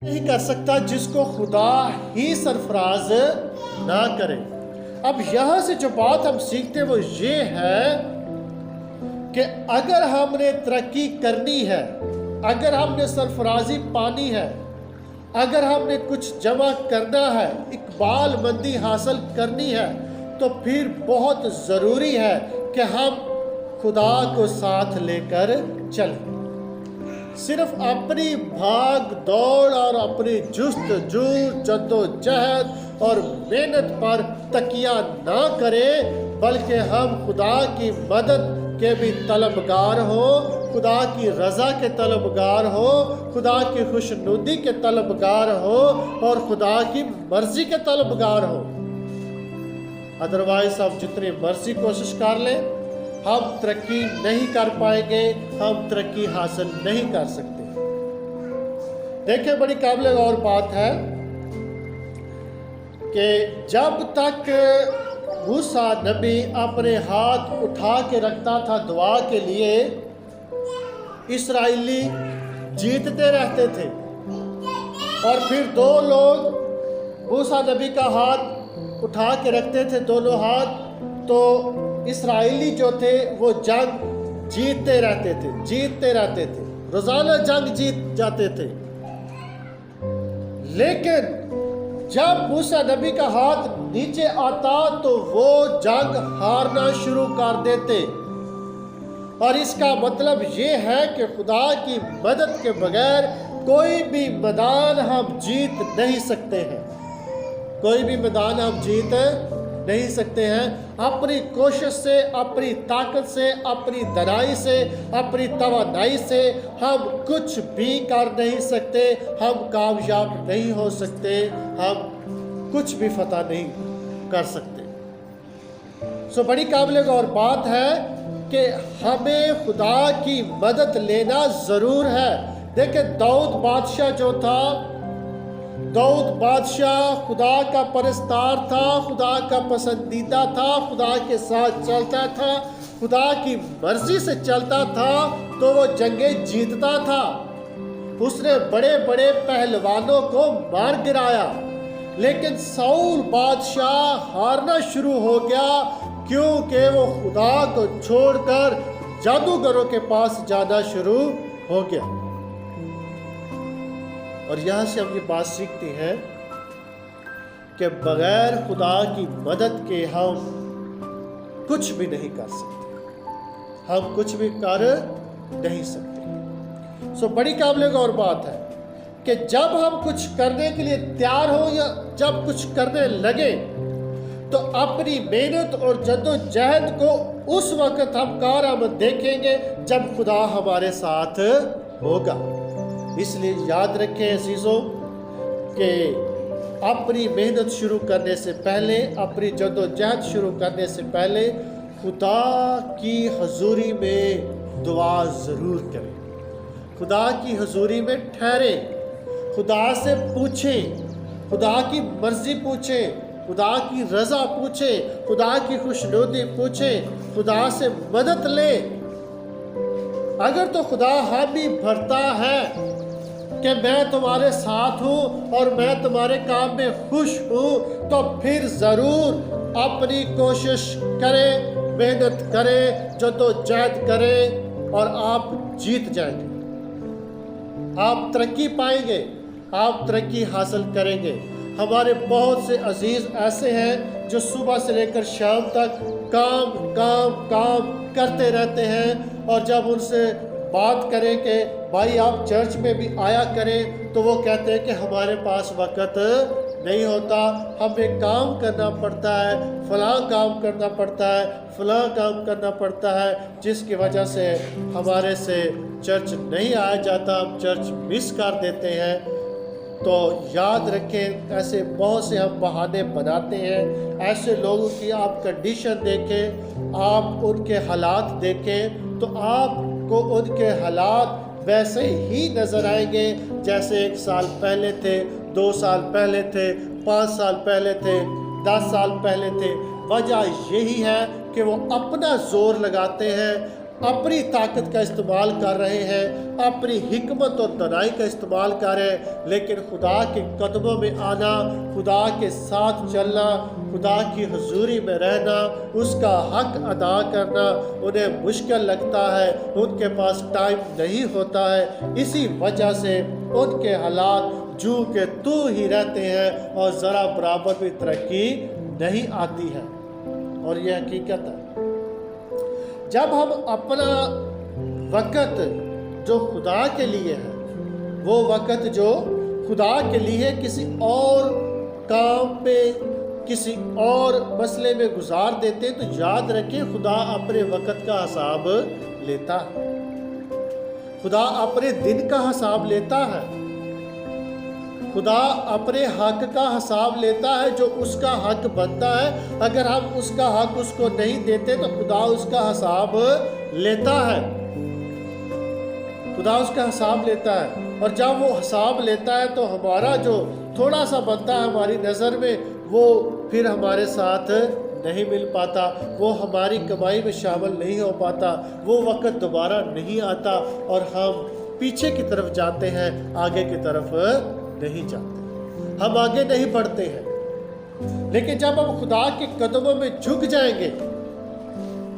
نہیں کر سکتا جس کو خدا ہی سرفراز نہ کرے۔ اب یہاں سے جو بات ہم سیکھتے وہ یہ ہے کہ اگر ہم نے ترقی کرنی ہے، اگر ہم نے سرفرازی پانی ہے، اگر ہم نے کچھ جمع کرنا ہے، اقبال مندی حاصل کرنی ہے، تو پھر بہت ضروری ہے کہ ہم خدا کو ساتھ لے کر چلیں۔ صرف اپنی بھاگ دوڑ اور اپنی جستجو، جد و جہد اور محنت پر تکیہ نہ کریں، بلکہ ہم خدا کی مدد کے بھی طلبگار ہو، خدا کی رضا کے طلبگار ہو، خدا کی خوشنودی کے طلبگار ہو اور خدا کی مرضی کے طلبگار ہو۔ ادروائز آپ جتنی مرضی کوشش کر لیں، ہم ترقی نہیں کر پائیں گے، ہم ترقی حاصل نہیں کر سکتے۔ دیکھیں بڑی قابل غور بات ہے کہ جب تک موسیٰ نبی اپنے ہاتھ اٹھا کے رکھتا تھا دعا کے لیے، اسرائیلی جیتتے رہتے تھے، اور پھر دو لوگ موسیٰ نبی کا ہاتھ اٹھا کے رکھتے تھے، دونوں ہاتھ، تو اسرائیلی جو تھے وہ جنگ جیتتے رہتے تھے، روزانہ جنگ جیت جاتے تھے۔ لیکن جب موسیٰ نبی کا ہاتھ نیچے آتا تو وہ جنگ ہارنا شروع کر دیتے، اور اس کا مطلب یہ ہے کہ خدا کی مدد کے بغیر کوئی بھی میدان ہم جیت نہیں سکتے ہیں، کوئی بھی میدان ہم جیت نہیں سکتے ہیں۔ اپنی کوشش سے، اپنی طاقت سے، اپنی دانائی سے، اپنی توانائی سے ہم کچھ بھی کر نہیں سکتے، ہم کامیاب نہیں ہو سکتے، ہم کچھ بھی فتح نہیں کر سکتے۔ بڑی قابل غور بات ہے کہ ہمیں خدا کی مدد لینا ضرور ہے۔ دیکھیں داؤد بادشاہ جو تھا، داؤد بادشاہ خدا کا پرستار تھا، خدا کا پسندیدہ تھا، خدا کے ساتھ چلتا تھا، خدا کی مرضی سے چلتا تھا، تو وہ جنگیں جیتتا تھا۔ اس نے بڑے بڑے پہلوانوں کو مار گرایا، لیکن ساؤل بادشاہ ہارنا شروع ہو گیا کیونکہ وہ خدا کو چھوڑ کر جادوگروں کے پاس جانا شروع ہو گیا۔ اور یہاں سے ہم یہ بات سیکھتے ہیں کہ بغیر خدا کی مدد کے ہم کچھ بھی نہیں کر سکتے، ہم کچھ بھی کر نہیں سکتے۔ بڑی قابل غور بات ہے کہ جب ہم کچھ کرنے کے لیے تیار ہو یا جب کچھ کرنے لگے تو اپنی محنت اور جد و جہد کو اس وقت ہم کارآمد دیکھیں گے جب خدا ہمارے ساتھ ہوگا۔ اس لیے یاد رکھیں عزیزوں کہ اپنی محنت شروع کرنے سے پہلے، اپنی جد و جہد شروع کرنے سے پہلے خدا کی حضوری میں دعا ضرور کریں، خدا کی حضوری میں ٹھہریں، خدا سے پوچھیں، خدا کی مرضی پوچھیں، خدا کی رضا پوچھیں، خدا کی خوشنودی پوچھیں، خدا سے مدد لیں۔ اگر تو خدا حامی بھرتا ہے کہ میں تمہارے ساتھ ہوں اور میں تمہارے کام میں خوش ہوں، تو پھر ضرور اپنی کوشش کریں، محنت کریں، جد و جہد کریں اور آپ جیت جائیں گے، آپ ترقی پائیں گے، آپ ترقی حاصل کریں گے۔ ہمارے بہت سے عزیز ایسے ہیں جو صبح سے لے کر شام تک کام کرتے رہتے ہیں، اور جب ان سے بات کریں کہ بھائی آپ چرچ میں بھی آیا کریں تو وہ کہتے ہیں کہ ہمارے پاس وقت نہیں ہوتا، ہمیں کام کرنا پڑتا ہے، فلاں کام کرنا پڑتا ہے، فلاں کام کرنا پڑتا ہے، جس کی وجہ سے ہمارے سے چرچ نہیں آیا جاتا، ہم چرچ مس کر دیتے ہیں۔ تو یاد رکھیں ایسے بہت سے ہم بہانے بناتے ہیں، ایسے لوگوں کی آپ کنڈیشن دیکھیں، آپ ان کے حالات دیکھیں تو آپ کو ان کے حالات ویسے ہی نظر آئیں گے جیسے 1 سال پہلے تھے، 2 سال پہلے تھے، 5 سال پہلے تھے، 10 سال پہلے تھے۔ وجہ یہی ہے کہ وہ اپنا زور لگاتے ہیں، اپنی طاقت کا استعمال کر رہے ہیں، اپنی حکمت اور دانائی کا استعمال کر رہے ہیں، لیکن خدا کے قدموں میں آنا، خدا کے ساتھ چلنا، خدا کی حضوری میں رہنا، اس کا حق ادا کرنا انہیں مشکل لگتا ہے، ان کے پاس ٹائم نہیں ہوتا ہے۔ اسی وجہ سے ان کے حالات جو کہ تو ہی رہتے ہیں اور ذرا برابر بھی ترقی نہیں آتی ہے۔ اور یہ حقیقت ہے، جب ہم اپنا وقت جو خدا کے لیے ہے، وہ وقت جو خدا کے لیے کسی اور کام پہ، کسی اور مسئلے میں گزار دیتے، تو یاد رکھیں خدا اپنے وقت کا حساب لیتا ہے، خدا اپنے دن کا حساب لیتا ہے، خدا اپنے حق کا حساب لیتا ہے جو اس کا حق بنتا ہے۔ اگر ہم اس کا حق اس کو نہیں دیتے تو خدا اس کا حساب لیتا ہے، خدا اس کا حساب لیتا ہے، اور جب وہ حساب لیتا ہے تو ہمارا جو تھوڑا سا بنتا ہے ہماری نظر میں، وہ پھر ہمارے ساتھ نہیں مل پاتا، وہ ہماری کمائی میں شامل نہیں ہو پاتا، وہ وقت دوبارہ نہیں آتا اور ہم پیچھے کی طرف جاتے ہیں، آگے کی طرف نہیں جاتے، ہم آگے نہیں بڑھتے ہیں۔ لیکن جب ہم خدا کے قدموں میں جھک جائیں گے